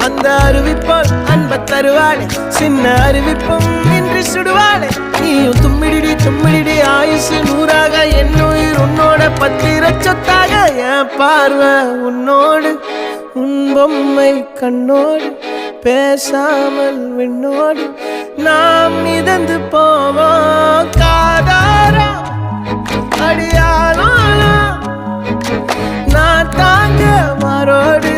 அந்த அறிவிப்போல் அன்ப தருவாளே சின்ன அறிவிப்பும் இன்று சுடுவாளே நீயும் தும்மிடி ஆயுசு நூறாக என் உயிர் உன்னோட பத்திர சொத்தாக என் பார்வை உன்னோடு உன் பொம்மை கண்ணோடு பேசாமல் விண்ணோடு நாம் மிதந்து போவோம் காதாரா அடியானாலும் நான் தாங்க மாறோடு